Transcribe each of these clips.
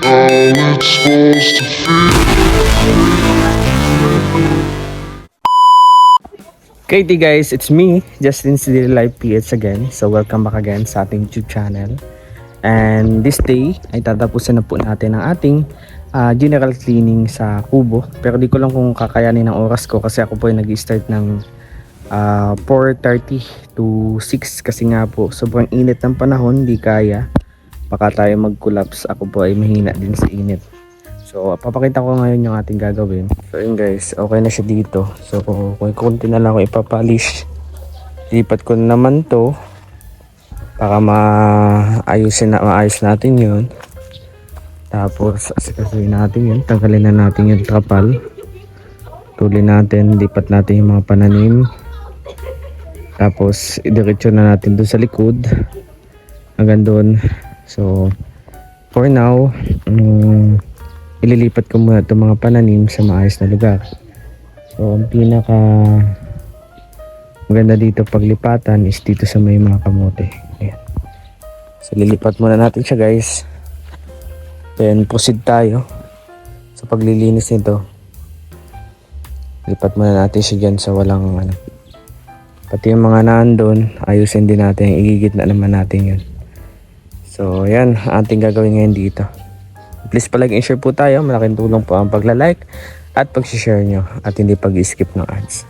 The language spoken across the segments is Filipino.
How it's supposed to feel. Katie guys, it's me, Justin City Live PH again. So welcome back again sa ating YouTube channel. And this day ay tatapusin na po natin ang ating general cleaning sa kubo. Pero di ko lang kung kakayanin ng oras ko kasi ako po ay nag-start ng 4:30 to 6 kasi nga po sobrang init ng panahon, di kaya. Baka tayo mag-collapse, ako po ay mahina din sa init. So, papakita ko ngayon yung ating gagawin. So, yun guys, okay na siya dito. So, kung konti na lang ako ipapolish. Lipat ko na naman to para maayos natin yun. Tapos, asikasuhin natin yun. Tanggalin na natin yung trapal. Tulin natin, lipat natin yung mga pananim. Tapos, idiretso na natin doon sa likod. Hanggang doon. So, for now, ililipat ko muna itong mga pananim sa maayos na lugar. So ang pinaka maganda dito paglipatan is dito sa may mga kamote. Ayan. So lilipat muna natin siya guys. Then proceed tayo sa paglilinis nito. Lipat muna natin siya dyan sa walang pati yung mga nandun, ayusin din natin, igigit na naman natin yun. So yan, ating gagawin ngayon dito. Please palagi share po tayo. Malaking tulong po ang pagla-like at pag-share nyo at hindi pag-skip ng ads.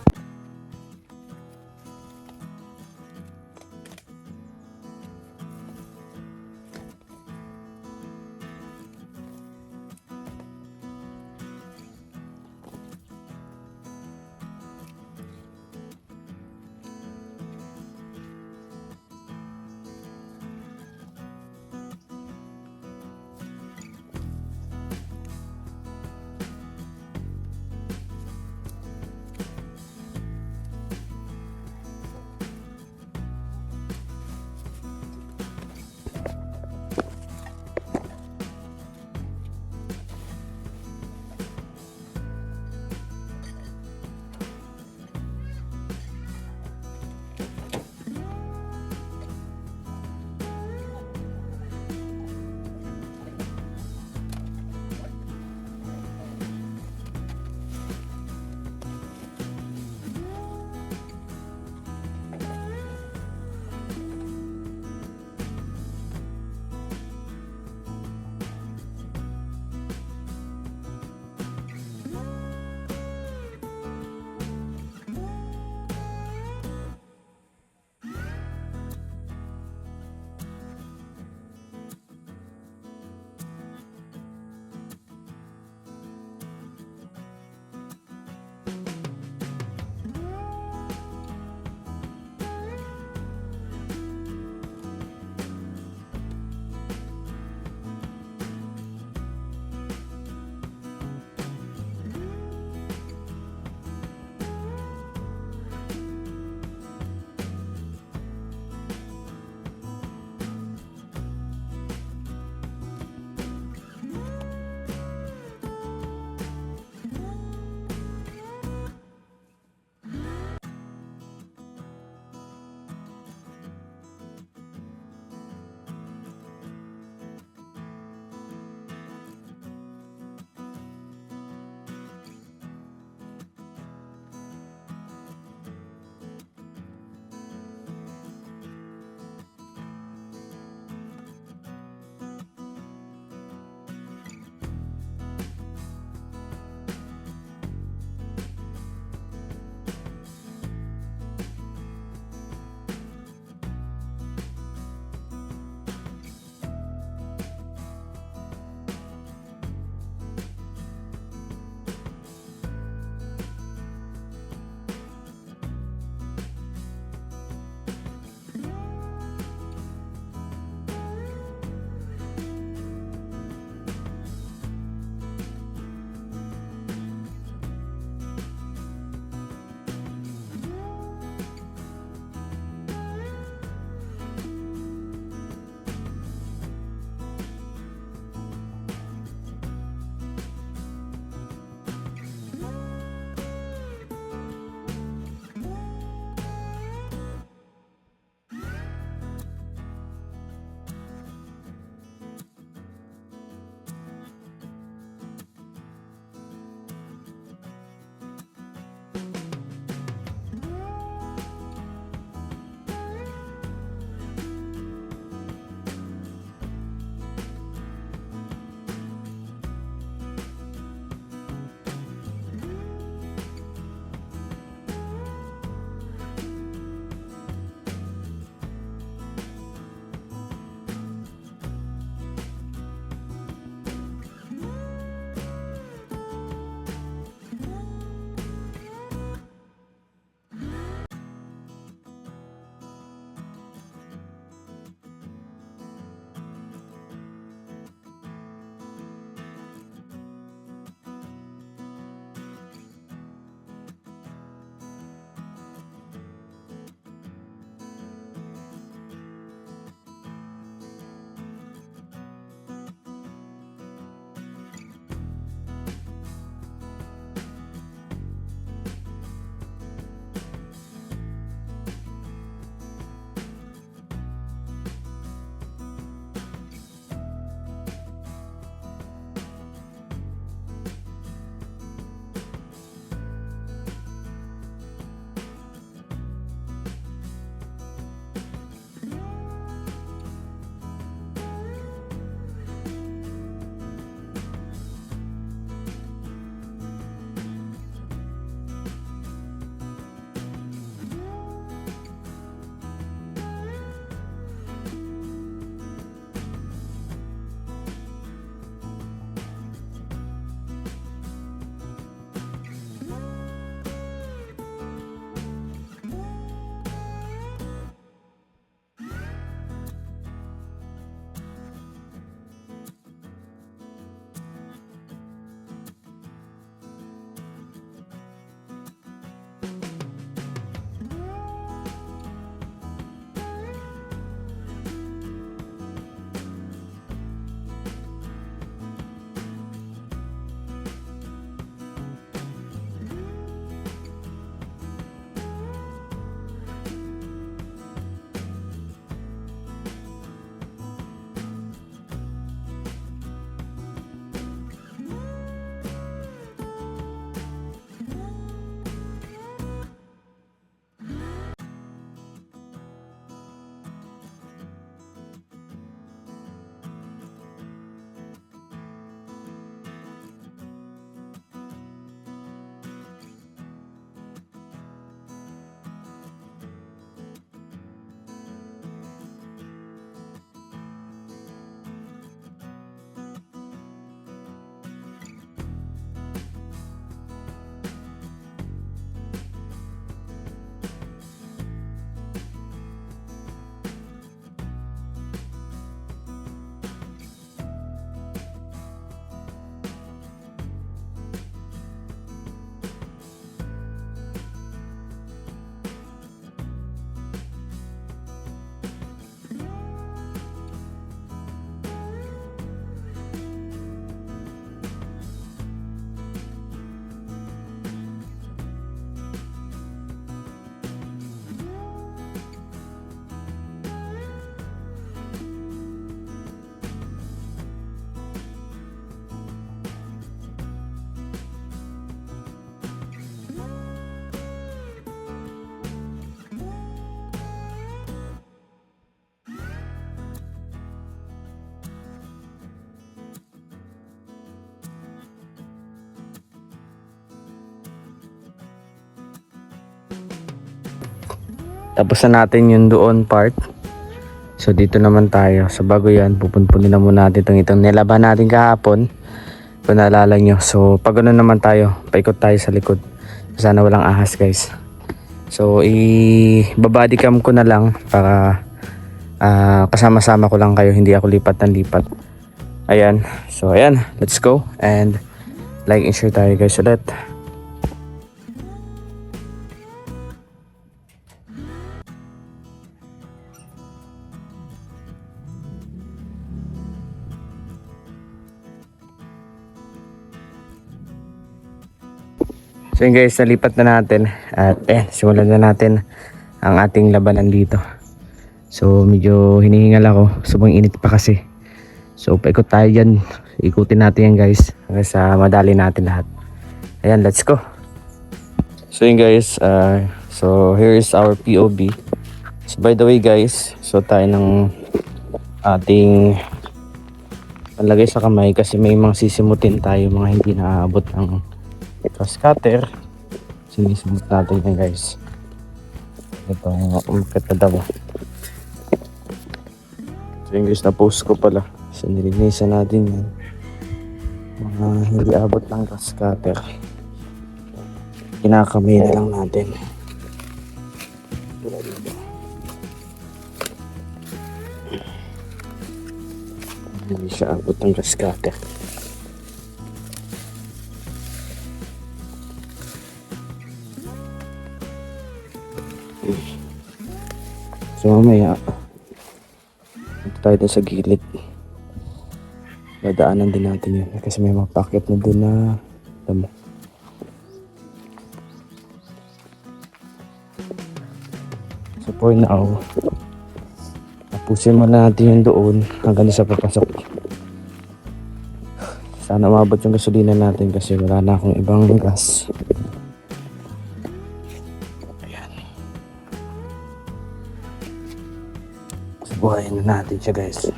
Tapos na natin yung doon part. So dito naman tayo. So bago yan, pupunpunin na muna natin itong nilaban natin kahapon. Kung naalala nyo. So pag ano naman tayo, paikot tayo sa likod. Sana walang ahas guys. So i-babody cam ko na lang para kasama-sama ko lang kayo. Hindi ako lipat ng lipat. Ayan. So ayan, let's go. And like and share tayo guys ulit. So yun guys, nalipat na natin at simulan na natin ang ating labanan dito. So medyo hinihingal ako, sobrang init pa kasi. So paikot tayo dyan, ikutin natin yan guys hanggang sa madali natin lahat. Ayan, let's go. So yun guys, so here is our POV. So by the way guys, so tayo ng ating palagay sa kamay kasi may mga sisimutin tayo, mga hindi naaabot ng cross cutter. Sinisimot natin yan guys. Ito umakit na daw. So yung guys, na post ko pala. So nilinisan natin yan, mga hindi abot ng cross cutter. Kinakamay na lang natin. Hindi siya abot ng cross cutter. So mamaya ito tayo dun sa gilid, dadaanan din natin yun kasi may mapakit na dun na damo. So for now, tapusin muna natin yung doon hanggang sa papasok. Sana umabot yung gasolina natin kasi wala na akong ibang gas. Buhayin na natin siya guys.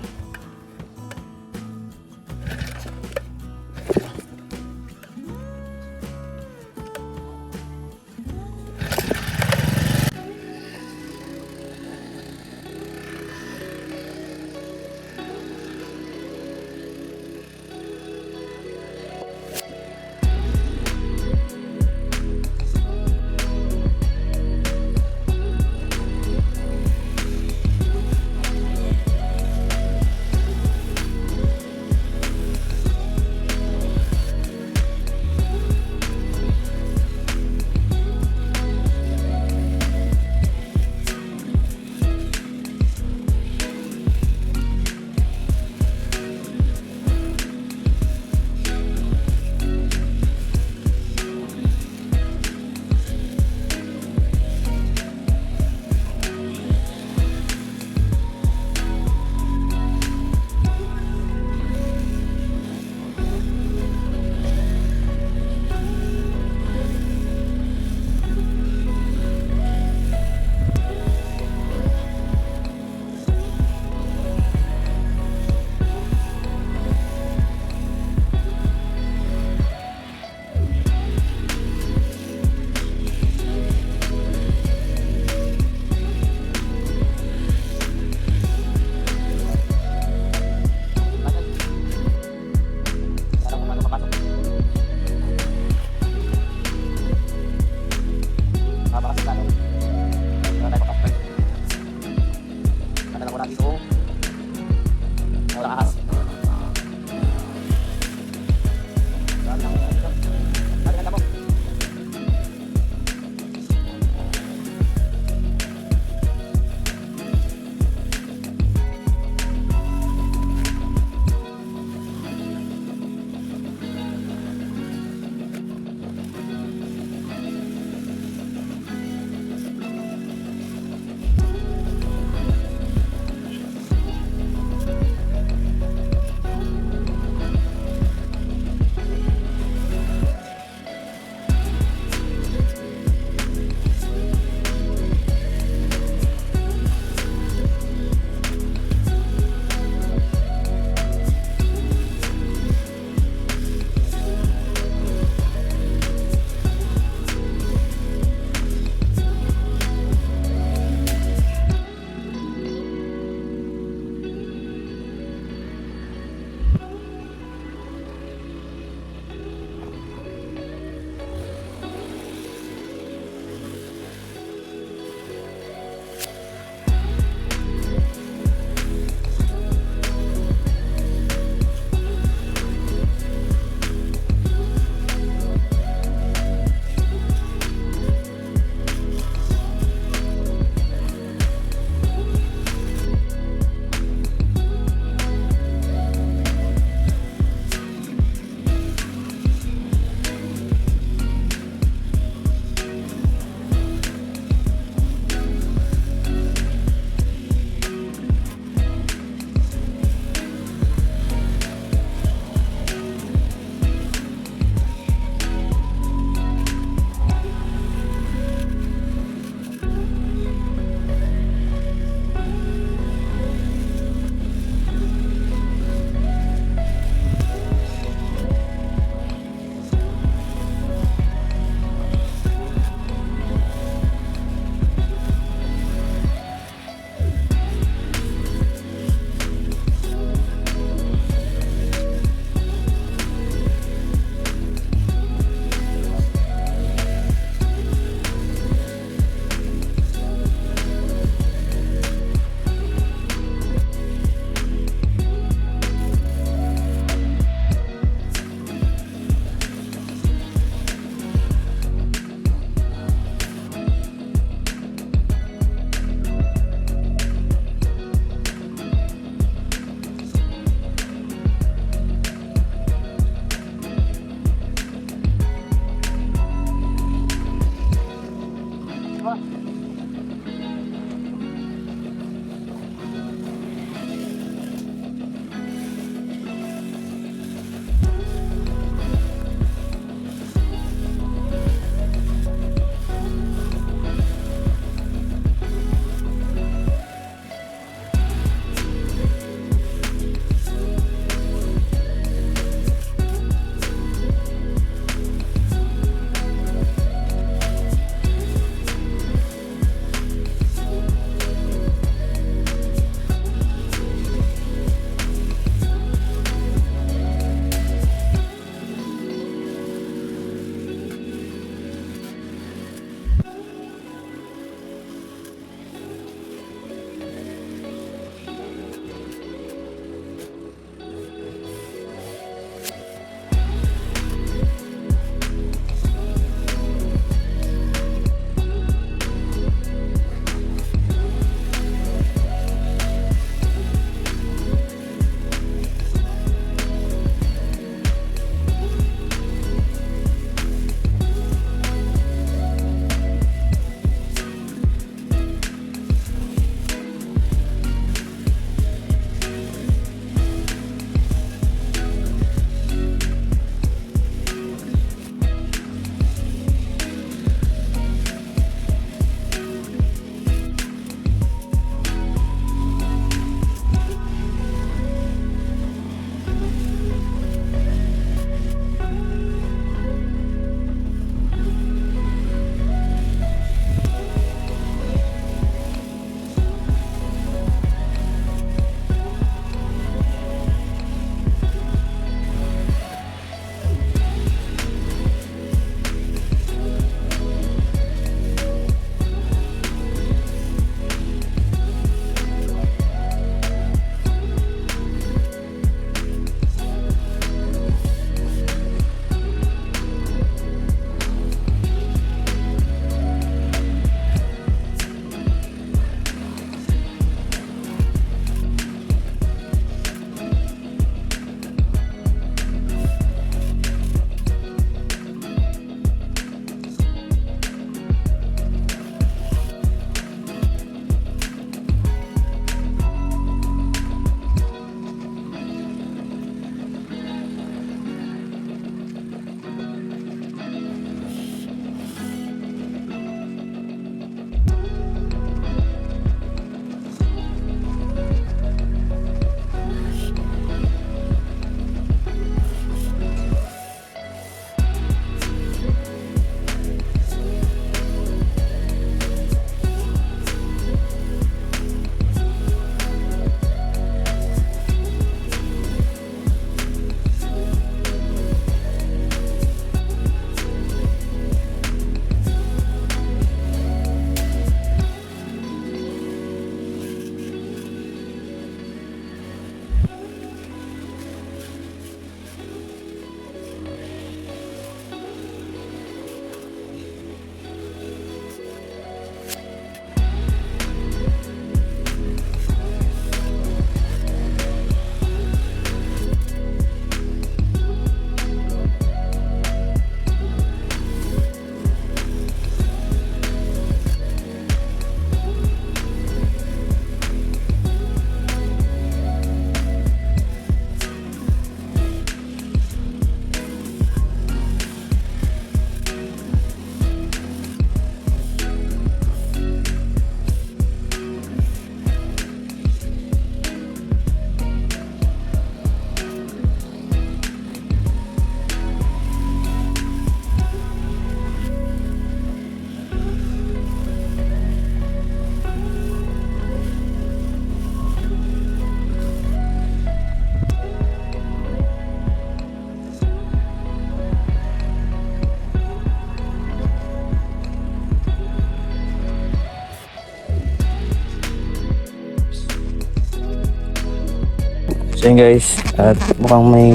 So yun guys, at mukhang may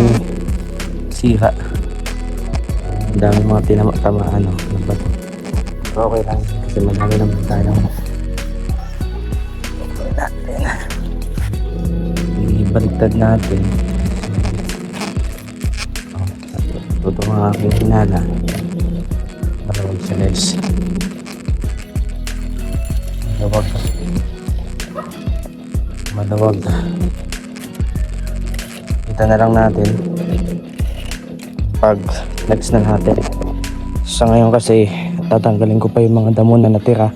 sira. Ang dami mga tamaan ng bato. Pero okay lang kasi madami naman tayo. Okay natin. Ibaliktad natin. Ito ang aking hinala. Malawag siya guys. Malawag. Malawag. Kita na lang natin pag next na natin. Sa ngayon kasi tatanggalin ko pa yung mga damo na natira,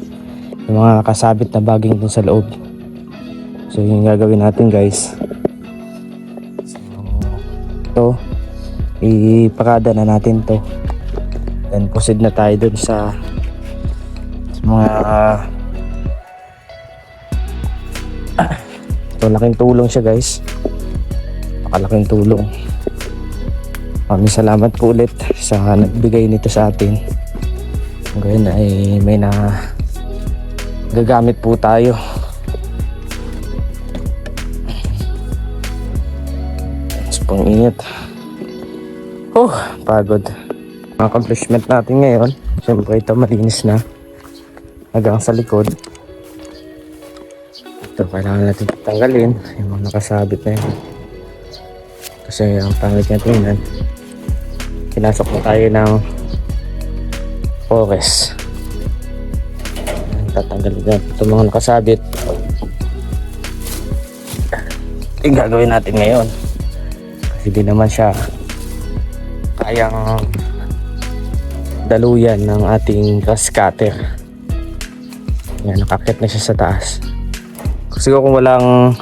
yung mga kasabit na baging dun sa loob. So yung gagawin natin guys, so iparada na natin to, then proceed na tayo dun sa mga ito. Laking tulong siya guys, napakalaking tulong. Maraming salamat po ulit sa nagbigay nito sa atin. Ngayon ay may na gagamit po tayo. Pang init. Pagod. Ang accomplishment natin ngayon, siyempre ito malinis na hanggang sa likod. Ito kailangan natin tanggalin yung mga nakasabit na yun kasi ang pangit niya tingnan. Pinasok na tayo ng forest. Tatanggalin natin itong mga nakasabit. Yung gagawin natin ngayon, hindi naman siya kayang daluyan ng ating grass cutter. Yan, nakakit na siya sa taas. Siguro kung walang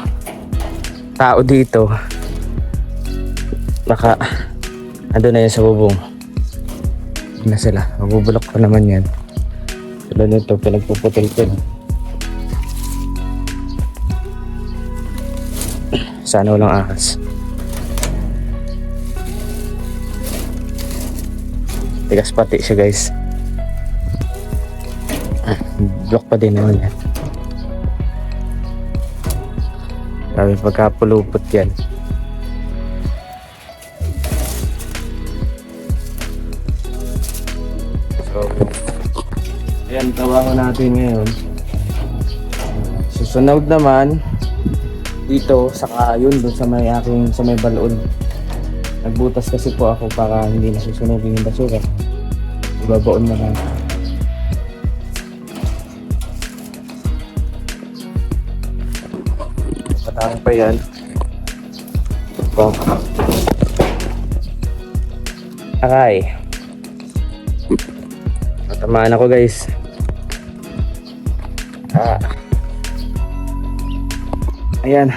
tao dito, baka ando na yan sa bubong. Na sila, mabubulok pa naman yan. Tulad nito, pinagpuputil-pil. Sana walang ahas. Tigas pati siya guys. Block pa din naman yan. Sabi pagkapulupot yan. So ayan, tawagan natin ngayon. Susunod naman dito, saka yun dun sa may aking sa may balon. Nagbutas kasi po ako para hindi nasusunogin yung basura. Ibabaon na lang. Patang pa yan. Aray. Natamaan ako guys. Ayan.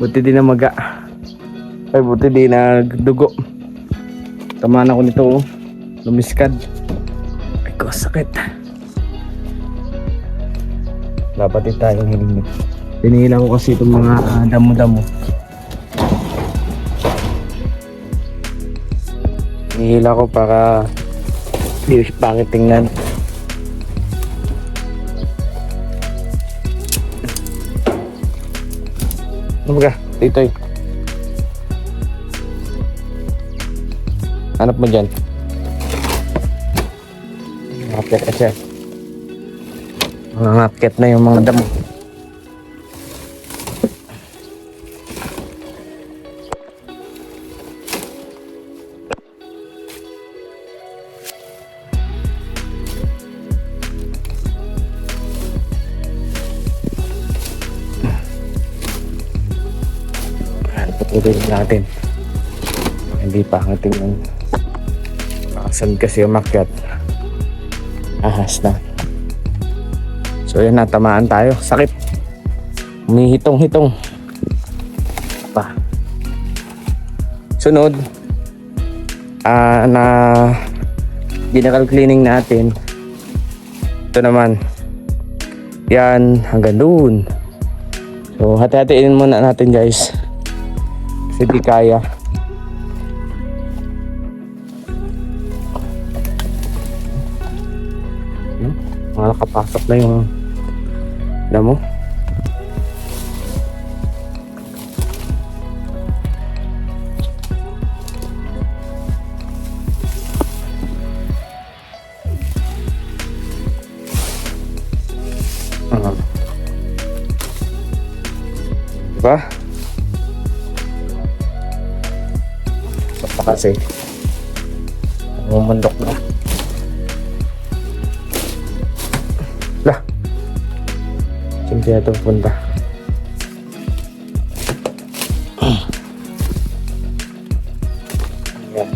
Buti din na maga. Ay, buti din na dugo. Tamaan ako nito, oh. Lumiskad. Ay ko, sakit. Dapat din tayong helmet. Pinihila ko kasi itong mga damo-damo. Pinihila ko para hindi pangit tingnan. Ano ba ka? Titoy. Hanap mo dyan. Ngapket ka siya. Mga ngapket na yung mga damo. Patuloy natin. Hindi pa ang tingnan. Saan kasi umakyat. Ahas na. So yan, natamaan tayo. Sakit. Humihitong-hitong. Pa. Sunod. Na general cleaning natin. Ito naman. Yan. Hanggang doon. So hati-hatiin muna natin guys. Kasi di kaya. Mga nakapasok na yung damo. Diba? So pa kasi namumundok na. Lah, saan kaya ito punta? Ayan.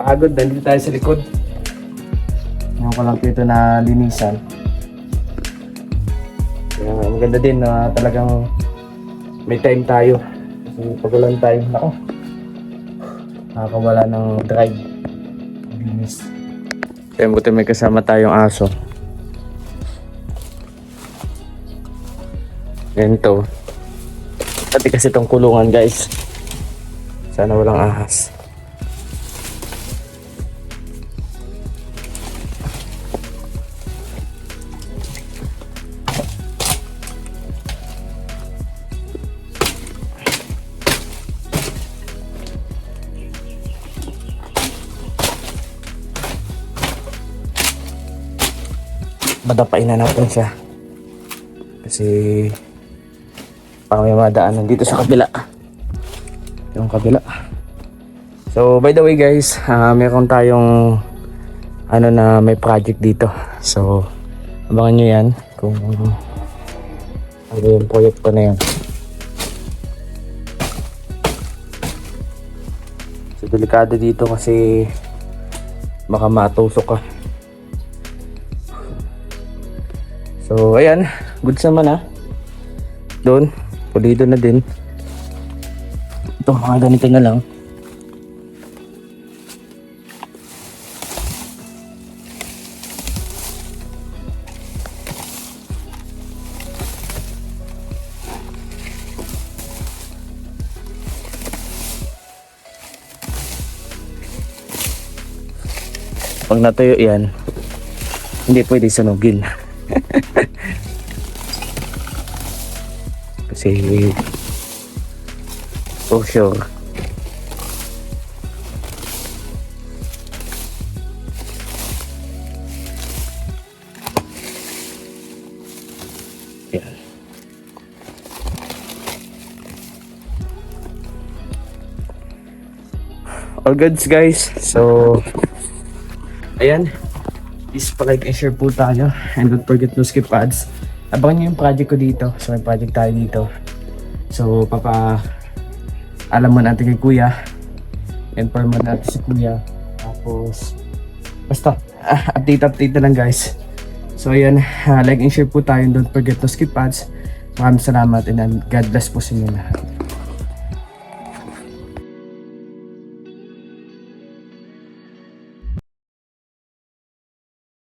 Pagod, nandito tayo sa likod. Ngayon ko lang ito na linisan. Kaya maganda din na talagang may time tayo. Kasi pag walang time, nako, nakakawala ng drive. Linis. Kaya buti may kasama tayong aso. Ganito. Pati kasi itong kulungan, guys. Sana walang ahas. Madapain na natin siya. Kasi may madaanan dito sa kabila. Yung kabila. So by the way guys, meron tayong na may project dito. So abangan nyo yan kung ano yung proyekto na yan. So delikado dito kasi baka matusok ka. So ayan, goods naman doon, pulido na din. Ito, mga ganito na lang. Pag natuyo yan, hindi pwede sunugin. Kasi for sure yan. All goods guys. So ayan, please pa-like and share po tayo, and don't forget to skip ads. Abangan nyo yung project ko dito. So may project tayo dito. So alam mo natin kay kuya, inform mo natin si kuya, tapos basta update na lang guys. So ayan, like and share po tayo, and don't forget to skip ads. Maraming salamat, and God bless po sa inyo lahat.